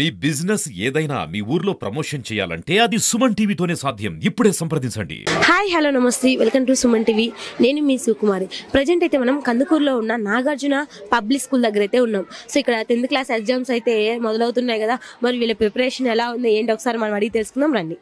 మీ business ఏదైనా మీ ఊర్లో promotion చేయాలంటే అది సుమన్ టీవీతోనే సాధ్యం. ఇప్పుడే సంప్రదించండి. హాయ్ హలో నమస్తే, వెల్కమ్ టు సుమన్ టీవీ. నేను మీ సుకుమారి. ప్రజెంట్ అయితే మనం కందుకూరులో ఉన్న నాగార్జున పబ్లిక్ స్కూల్ దగ్గర అయితే ఉన్నాం. సో ఇక్కడ 10th క్లాస్ ఎగ్జామ్స్ అయితే మొదలవుతున్నాయి కదా, మరి వీళ్ళ ప్రిపరేషన్ ఎలా ఉంది ఏంటి ఒకసారి మనం అడిగి తెలుసుకుందాం రండి.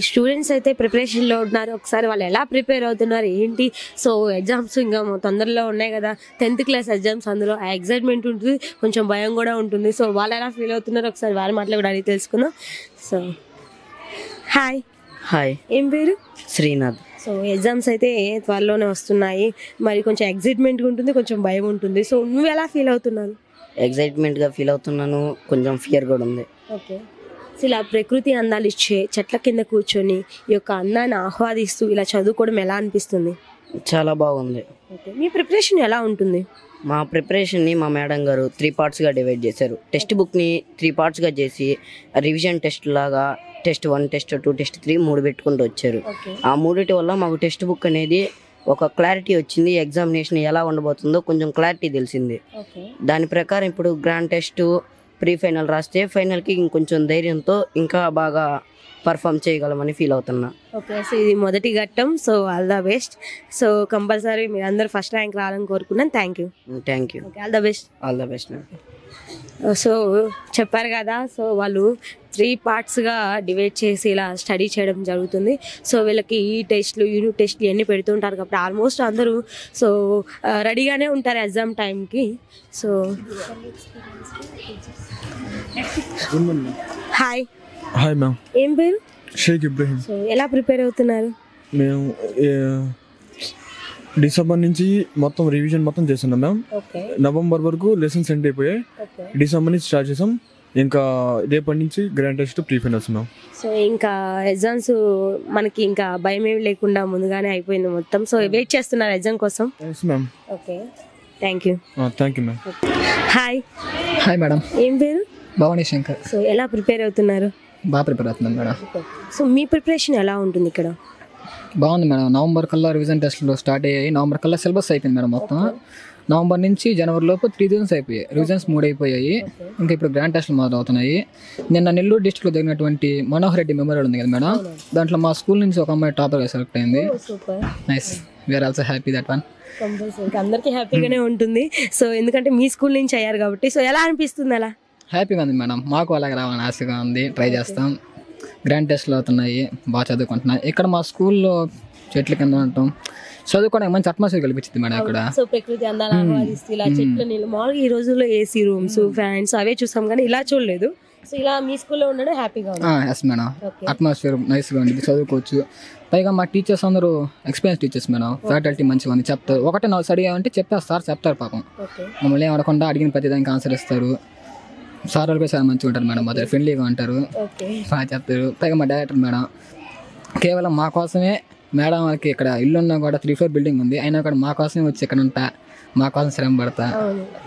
స్టూడెంట్స్ అయితే ప్రిపరేషన్లో ఉన్నారు. ఒకసారి వాళ్ళు ఎలా ప్రిపేర్ అవుతున్నారు ఏంటి. సో ఎగ్జామ్స్ ఇంకా తొందరలో ఉన్నాయి కదా, 10th క్లాస్ ఎగ్జామ్స్, అందులో ఆ ఎగ్జైట్మెంట్ ఉంటుంది, కొంచెం భయం కూడా ఉంటుంది. సో వాళ్ళు ఎలా ఫీల్ అవుతున్నారో ఒకసారి వారి మాటలు కూడా అడిగి తెలుసుకుందాం. So hi. హాయ్, ఏం పేరు? శ్రీనాథ్. సో ఎగ్జామ్స్ అయితే త్వరలోనే వస్తున్నాయి, మరి కొంచెం ఎగ్జైట్మెంట్గా ఉంటుంది, కొంచెం భయం ఉంటుంది. సో నువ్వు ఎలా ఫీల్ అవుతున్నావు? ఎగ్జైట్మెంట్గా ఫీల్ అవుతున్నాను, కొంచెం ఫియర్ కూడా ఉంది. ఓకే. సో ఇలా ప్రకృతి అందాలు ఇచ్చే చెట్ల కింద కూర్చొని ఈ యొక్క అందాన్ని ఆహ్వాదిస్తూ ఇలా చదువుకోవడం ఎలా అనిపిస్తుంది? చాలా బాగుంది. ఓకే. మీ ప్రిపరేషన్ ఎలా ఉంటుంది? మా ప్రిపరేషన్ని మా మేడం గారు 3 పార్ట్స్గా డివైడ్ చేశారు. టెక్స్ట్ బుక్ని 3 పార్ట్స్గా చేసి రివిజన్ టెస్ట్ లాగా టెస్ట్ 1, టెస్ట్ 2, టెస్ట్ 3 3 పెట్టుకుంటూ వచ్చారు. ఆ మూడిటి వల్ల మాకు టెక్స్ట్ బుక్ అనేది ఒక క్లారిటీ వచ్చింది. ఎగ్జామినేషన్ ఎలా ఉండబోతుందో కొంచెం క్లారిటీ తెలిసింది. దాని ప్రకారం ఇప్పుడు గ్రాండ్ టెస్ట్, ప్రీ ఫైనల్ రాస్తే ఫైనల్కి ఇంకొంచెం ధైర్యంతో ఇంకా బాగా పర్ఫామ్ చేయగలమని ఫీల్ అవుతున్నా. ఓకే. సో ఇది మొదటి ఘట్టం. So all the best. So compulsory మీరు అందరూ ఫస్ట్ ర్యాంక్ రావాలని కోరుకున్నాను. Thank you. Okay, all the best. All the best. So చెప్పారు కదా, సో వాళ్ళు 3 పార్ట్స్గా డివైడ్ చేసి ఇలా స్టడీ చేయడం జరుగుతుంది. సో వీళ్ళకి ఈ టెస్ట్లు, యూనిట్ టెస్ట్లు ఇవన్నీ పెడుతుంటారు కాబట్టి ఆల్మోస్ట్ అందరూ సో రెడీగానే ఉంటారు ఎగ్జామ్ టైంకి. So hi. Hi ma'am. ఏం పేరు? షేక్ ఇబ్రహీం. సో ఎలా ప్రిపేర్ అవుతున్నారు? మేము డిసెంబర్ నుంచి మొత్తం రివిజన్ మొత్తం చేస్తున్నాం మ్యామ్. ఓకే. నవంబర్ వరకు లెసన్స్ ఎండ్ అయిపోయాయి. డిసెంబర్ నుంచి స్టార్ట్ చేసాం. ఇంకా రేపటి నుంచి grand test, pre finals ma'am. So ఇంకా ఎగ్జామ్స్ మనకి ఇంకా భయం ఏమి లేకుండా ముందుగానే అయిపోయింది మొత్తం. సో వెయిట్ చేస్తున్నారు ఎగ్జామ్ కోసం? Yes ma'am. Okay, thank you. Thank you ma'am. Hi. Hi madam. ఏం పేరు? భవానీ శంకర్. సో ఎలా ప్రిపేర్ అవుతున్నారు? బాగా ప్రిపేర్ అవుతున్నాను మేడం. సో మీ ప్రిపరేషన్ ఎలా ఉంటుంది ఇక్కడ? బాగుంది మేడం. నవంబర్ కల్లా రివిజన్ టెస్ట్లు స్టార్ట్ అయ్యాయి. నవంబర్ కల్లా సిలబస్ అయిపోయింది మేడం మొత్తం. నవంబర్ నుంచి జనవరి లోపు 3 రివిజన్స్ అయిపోయాయి. రివిజన్స్ 3 అయిపోయాయి. ఇంకా ఇప్పుడు గ్రాండ్ టెస్ట్లు మొదలవుతున్నాయి. నిన్న నెల్లూరు డిస్ట్రిక్ట్లో జరిగినటువంటి మనోహర్ రెడ్డి మెమోరియల్ ఉంది కదా మేడం, దాంట్లో మా స్కూల్ నుంచి ఒక అమ్మాయి టాపర్గా సెలెక్ట్ అయింది. Super, nice. We're also happy that one. Compulsory అందరికీ హ్యాపీగానే ఉంటుంది. సో ఎందుకంటే మీ స్కూల్ నుంచి అయ్యారు కాబట్టి. సో ఎలా అనిపిస్తుంది? అలా హ్యాపీగా ఉంది మేడం. మాకు అలాగే రావాలని ఆశగా ఉంది. ట్రై చేస్తాం. గ్రాండ్ టెస్ట్లు అవుతున్నాయి, బాగా చదువుకుంటున్నాయి. ఇక్కడ మా స్కూల్లో చెట్ల కింద ఉంటాం, చదువుకోవడానికి మంచి అట్మాస్ఫియర్ కల్పించింది మేడం ఇక్కడ. సో ప్రకృతి అందాలు ఆహ్వాదిస్తూ ఇలా చెట్ల నీళ్ళు, మామూలుగా ఈ రోజుల్లో ఏసీ రూమ్స్, ఫ్యాన్స్ అవే చూసాం కానీ ఇలా చూడలేదు. సో ఇలా మీ స్కూల్లో ఉండడం హ్యాపీగా ఉంది. Yes madam. అట్మాస్ఫియర్ నైస్గా ఉంది, చదువుకోవచ్చు. పైగా మా టీచర్స్ అందరూ ఎక్స్పీరియన్స్ టీచర్స్ మేడం. ఫ్యాకల్టీ మంచిగా ఉంది, చెప్తారు. ఒకటే నాకు స్టడీ అంటే చెప్తారు పాపం. మమ్మల్ని ఏం అడగకుండా అడిగిన ప్రతి దానికి ఆన్సర్ ఇస్తారు. సార్ వాళ్ళు చాలా మంచిగా ఉంటారు మేడం, మాతో ఫ్రెండ్లీగా ఉంటారు, బాగా చెప్తారు. పైగా మా డైరెక్టర్ మేడం కేవలం మా కోసమే, మేడం వాళ్ళకి ఇక్కడ ఇల్లు ఉన్నా కూడా 3 floor బిల్డింగ్ ఉంది, అయినా కూడా మా కోసమే వచ్చి ఇక్కడ ఉంటా, మా కోసం శ్రమ పడతా.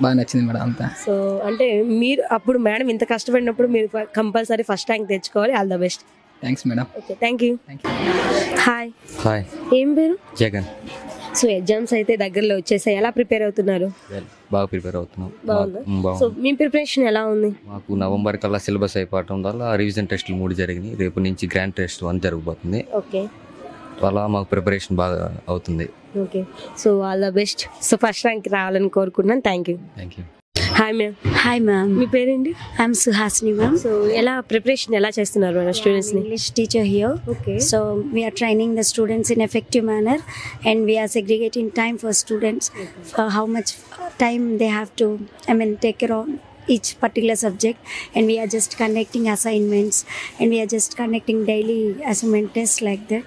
బాగా నచ్చింది మేడం అంతా. సో అంటే మీరు అప్పుడు మేడం ఇంత కష్టపడినప్పుడు మీరు కంపల్సరీ ఫస్ట్ ర్యాంక్ తెచ్చుకోవాలి. All the best. Thanks madam. Okay, thank you. Hi. Hi. ఏం పేరు? జగన్. సో ఎగ్జామ్స్ అయితే దగ్గరలో వచ్చేసాయి, ఎలా ప్రిపేర్ అవుతున్నారు? బాగా ప్రిపేర్ అవుతున్నాం. బాగుందా? సో మీ ప్రిపరేషన్ ఎలా ఉంది? మాకు నవంబర్ కల్లా సిలబస్ అయిపోవటం వల్ల రివిజన్ టెస్టులు 3 జరిగినాయి. రేపు నుంచి గ్రాండ్ టెస్ట్ 1 జరగబోతుంది. ఓకే. అలా మాకు ప్రిపరేషన్ బాగా అవుతుంది. Okay. So all the best. So first rank రావాలని కోరుకుంటున్నాను. Thank you. Thank you. Hi ma'am. Hi ma'am. మీ పేరేంటి? I am Suhasini ma'am. సో ఎలా ప్రిపరేషన్ ఎలా చేస్తున్నారు మన స్టూడెంట్స్ ని? English teacher here. Okay. So we are training the students in effective manner, and we are segregating time for students for how much time they have to, take care of each particular subject, and we are just conducting assignments, and we are just conducting daily assignment tests like that,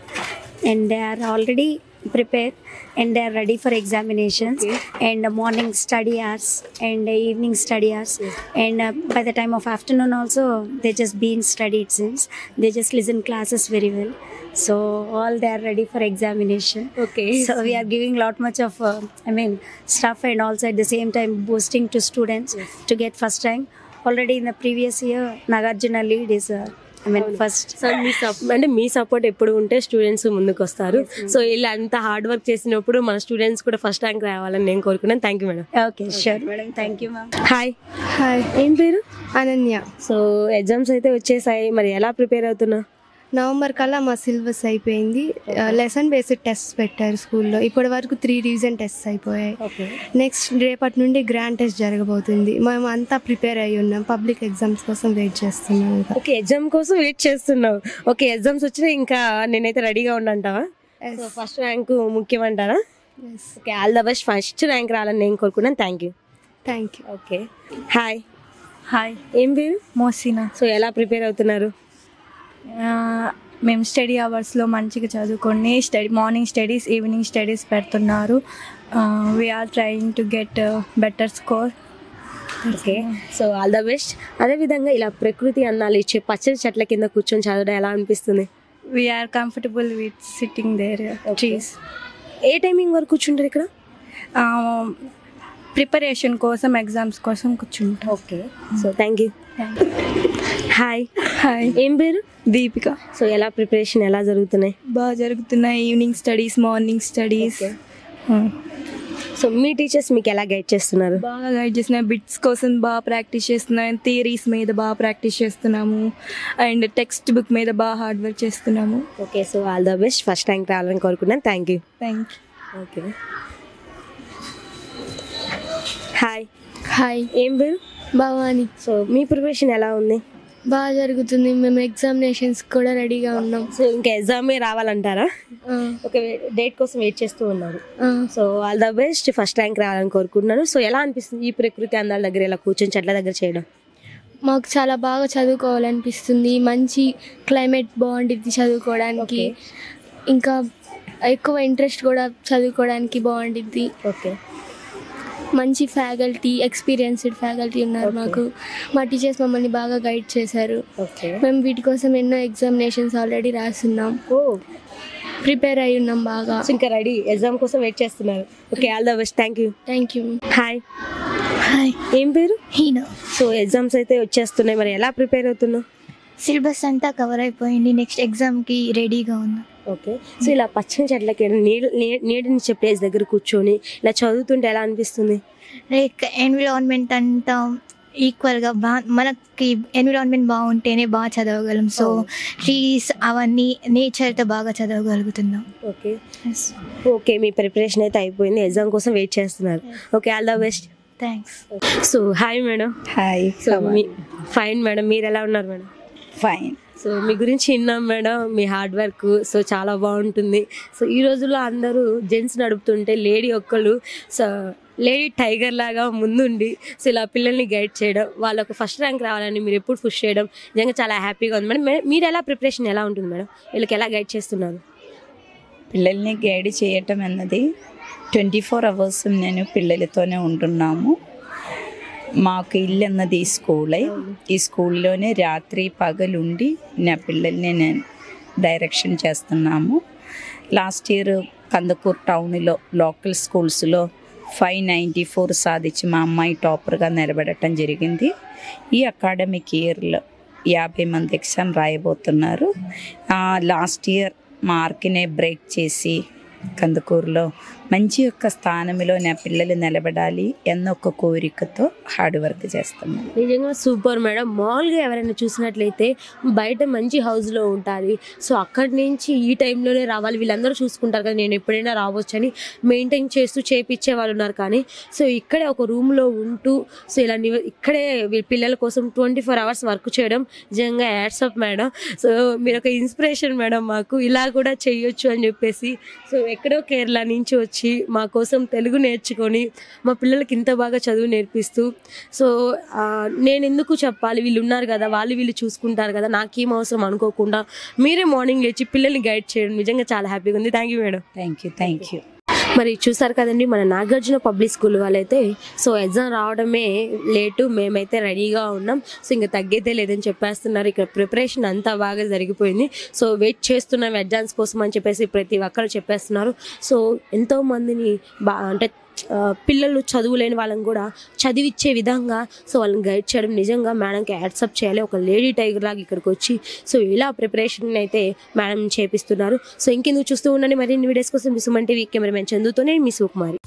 and they are already prepared and they are ready for examinations. Okay. And morning study hours and evening study hours, and by the time of afternoon also they just been studied since they just listen classes very well. So all they are ready for examination. Okay. So we are giving lot much of stuff, and also at the same time boosting to students to get first rank already in the previous year, Nagarjuna lead is, first. So me support ఎప్పుడు ఉంటే students ముందుకు వస్తారు. So ఇలా అంత hard work చేసినప్పుడు మన students కూడా first rank రావాలని నేను కోరుకున్నాను. Thank you madam. Okay, sure, madam. Thank you, ma'am. Hi, hi, ఏం పేరు? అనన్య. సో ఎగ్జామ్స్ అయితే వచ్చేసాయి, మరి ఎలా ప్రిపేర్ అవుతున్నా? నవంబర్ కల్లా మా సిలబస్ అయిపోయింది. లెసన్ బేస్డ్ టెస్ట్ పెట్టారు స్కూల్లో. ఇప్పటి వరకు 3 రివిజన్ టెస్ట్ అయిపోయాయి. నెక్స్ట్ రేపటి నుండి గ్రాండ్ టెస్ట్ జరగబోతుంది. మేము అంతా ప్రిపేర్ అయ్యి ఉన్నాం. పబ్లిక్ ఎగ్జామ్స్ కోసం వెయిట్ చేస్తున్నాం. ఓకే, ఎగ్జామ్ కోసం వెయిట్ చేస్తున్నావు. ఓకే, ఎగ్జామ్స్ వచ్చినా ఇంకా నేనైతే రెడీగా ఉండంటావా? సో ఫస్ట్ ర్యాంక్ ముఖ్యమంటారా? Okay, all the best. First rank రావాలని నేను కోరుకున్నాను. Thank you. Thank you. Okay, hi. Hi, ఏం పేరు? మోసినా. సో ఎలా ప్రిపేర్ అవుతున్నారు? మేము స్టడీ అవర్స్లో మంచిగా చదువుకొని మార్నింగ్ స్టడీస్, ఈవినింగ్ స్టడీస్ పెడుతున్నారు. We're trying to get better score. Okay, so all the best. అదేవిధంగా ఇలా ప్రకృతి అన్నాలు ఇచ్చే పచ్చడి చెట్ల కింద కూర్చొని చదవడం ఎలా అనిపిస్తుంది? We're comfortable with sitting there trees. ఏ టైమింగ్ వరకు కూర్చుంటారు ఇక్కడ? ప్రిపరేషన్ కోసం, ఎగ్జామ్స్ కోసం కూర్చుంటాం. Okay, so thank you. Hi. Hi, ఏం పేరు? దీపిక. సో ఎలా ప్రిపరేషన్ ఎలా జరుగుతున్నాయి? బాగా జరుగుతున్నాయి. Evening studies, morning studies. So మీ టీచర్స్ మీకు ఎలా గైడ్ చేస్తున్నారు? బాగా గైడ్ చేస్తున్నాయి. బిట్స్ కోసం బాగా ప్రాక్టీస్ చేస్తున్నాం. థియరీస్ మీద బాగా ప్రాక్టీస్ చేస్తున్నాము. అండ్ టెక్స్ట్ బుక్ మీద బాగా హార్డ్ వర్క్ చేస్తున్నాము. Okay, so all the best. First rank రావాలని కోరుకున్నాను. Thank you. Thank you. Okay, hi. Hi, ఏం పేరు? భవాని. సో మీ ప్రిపరేషన్ ఎలా ఉంది? బాగా జరుగుతుంది. మేము ఎగ్జామినేషన్స్ కూడా రెడీగా ఉన్నాం. సో ఇంకా ఎగ్జామే రావాలంటారా? ఓకే, డేట్ కోసం వెయిట్ చేస్తూ ఉన్నారు. So all the best. First rank రావాలని కోరుకుంటున్నాను. సో ఎలా అనిపిస్తుంది ఈ ప్రకృతి అందాల దగ్గర ఇలా కూర్చొని చెట్ల దగ్గర చేయడం? మాకు చాలా బాగా చదువుకోవాలనిపిస్తుంది. మంచి క్లైమేట్ బాగుంటుంది చదువుకోవడానికి. ఇంకా ఎక్కువ ఇంట్రెస్ట్ కూడా చదువుకోవడానికి బాగుంటుంది. ఓకే, మంచి ఫ్యాకల్టీ, ఎక్స్పీరియన్స్డ్ ఫ్యాకల్టీ ఉన్నారు మాకు. మా టీచర్స్ మమ్మల్ని బాగా గైడ్ చేశారు. ఓకే, మేము వీటి కోసం ఎన్నో ఎగ్జామినేషన్స్ ఆల్రెడీ రాస్తున్నాం. ప్రిపేర్ అయి ఉన్నాం బాగా. ఇంకా రెడీ, ఎగ్జామ్ కోసం వెయిట్ చేస్తున్నారు. Okay, all the best. Thank you. Thank you. Hi. Hi, ఏం పేరు? హీనా. సో ఎగ్జామ్స్ అయితే వచ్చేస్తున్నాయి, మరి ఎలా ప్రిపేర్ అవుతున్నావు? సిలబస్ అంతా కవర్ అయిపోయింది. నెక్స్ట్ ఎగ్జామ్కి రెడీగా ఉన్నా. ఓకే, సో ఇలా పచ్చని చెట్లకి నీడనిచ్చే ప్లేస్ దగ్గర కూర్చొని ఇలా చదువుతుంటే ఎలా అనిపిస్తుంది? లైక్ ఎన్విరాన్మెంట్ అంతా ఈక్వల్గా మనకి ఎన్విరాన్మెంట్ బాగుంటేనే బాగా చదవగలం. సో ట్రీస్ అవన్నీ నేచర్తో బాగా చదవగలుగుతున్నాం. ఓకే, ఓకే, మీ ప్రిపరేషన్ అయితే అయిపోయింది, ఎగ్జామ్ కోసం వెయిట్ చేస్తున్నారు. Okay, all the best. Thanks. So hi madam. Hi. So fine madam, మీరు ఎలా ఉన్నారు మేడం? ఫైన్. సో మీ గురించి విన్నాం మేడం, మీ హార్డ్ వర్క్ సో చాలా బాగుంటుంది. సో ఈ రోజుల్లో అందరూ జెంట్స్ నడుపుతుంటే లేడీ ఒక్కళ్ళు సో లేడీ టైగర్ లాగా ముందుండి సో ఇలా పిల్లల్ని గైడ్ చేయడం, వాళ్ళకు ఫస్ట్ ర్యాంక్ రావాలని మీరు ఎప్పుడు పుష్ చేయడం నిజంగా చాలా హ్యాపీగా ఉంది మేడం. మీరు ఎలా ప్రిపరేషన్ ఎలా ఉంటుంది మేడం? వీళ్ళకి ఎలా గైడ్ చేస్తున్నారు? పిల్లల్ని గైడ్ చేయటం అన్నది 24 hours నేను పిల్లలతోనే ఉంటున్నాము. మాకు ఇల్లు అన్నది ఈ స్కూలే. ఈ స్కూల్లోనే రాత్రి పగలుండి నా పిల్లల్ని నేను డైరెక్షన్ చేస్తున్నాము. లాస్ట్ ఇయర్ కందుకూరు టౌన్లో లోకల్ స్కూల్స్లో 594 సాధించి మా అమ్మాయి టాపర్గా నిలబడటం జరిగింది. ఈ అకాడమిక్ ఇయర్లో 50 మంది ఎగ్జామ్ రాయబోతున్నారు. లాస్ట్ ఇయర్ మా ఆర్కినే బ్రేక్ చేసి కందుకూరులో మంచి యొక్క స్థానంలో నా పిల్లలు నిలబడాలి అన్న ఒక కోరికతో హార్డ్ వర్క్ చేస్తున్నాను. నిజంగా సూపర్ మేడం. మామూలుగా ఎవరైనా చూసినట్లయితే బయట మంచి హౌస్లో ఉంటుంది, సో అక్కడి నుంచి ఈ టైంలోనే రావాలి, వీళ్ళందరూ చూసుకుంటారు కదా, నేను ఎప్పుడైనా రావచ్చు అని మెయింటైన్ చేస్తూ చేపించే వాళ్ళు ఉన్నారు. కానీ సో ఇక్కడే ఒక రూమ్లో ఉంటూ సో ఇలా ఇక్కడే పిల్లల కోసం 24 hours వర్క్ చేయడం నిజంగా యాడ్సప్ మేడం. సో మీరు ఒక ఇన్స్పిరేషన్ మేడం మాకు, ఇలా కూడా చేయొచ్చు అని చెప్పేసి. సో ఎక్కడో కేరళ నుంచి వచ్చి మా కోసం తెలుగు నేర్చుకొని మా పిల్లలకి ఇంత బాగా చదువు నేర్పిస్తూ సో నేను ఎందుకు చెప్పాలి, వీళ్ళు ఉన్నారు కదా, వీళ్ళు చూసుకుంటారు కదా, నాకేం అవసరం అనుకోకుండా మీరే మార్నింగ్ లేచి పిల్లల్ని గైడ్ చేయడం నిజంగా చాలా హ్యాపీగా ఉంది. Thank you madam. Thank you. మరి చూసారు కదండి మన నాగార్జున పబ్లిక్ స్కూల్ వాళ్ళైతే సో ఎగ్జామ్ రావడమే లేటు, మేమైతే రెడీగా ఉన్నాం, సో ఇంకా తగ్గైతే లేదని చెప్పేస్తున్నారు. ఇక్కడ ప్రిపరేషన్ అంతా బాగా జరిగిపోయింది, సో వెయిట్ చేస్తున్నాం ఎగ్జామ్స్ కోసం అని చెప్పేసి ప్రతి ఒక్కరు చెప్పేస్తున్నారు. సో ఎంతోమందిని అంటే పిల్లలు చదువులేని వాళ్ళని కూడా చదివిచ్చే విధంగా సో వాళ్ళని గైడ్ చేయడం నిజంగా మేడంకి యాక్సెప్ట్ చేయాలి. ఒక లేడీ టైగర్ లాగా ఇక్కడికి వచ్చి సో ఇలా ప్రిపరేషన్ అయితే మేడం చేపిస్తున్నారు. సో ఇంకెందుకు చూస్తూ ఉండండి మరిన్ని వీడియోస్ కోసం మీ సుమన్ టీవీ కెమెరామెన్ చందుతోనే మీ సుకుమారి.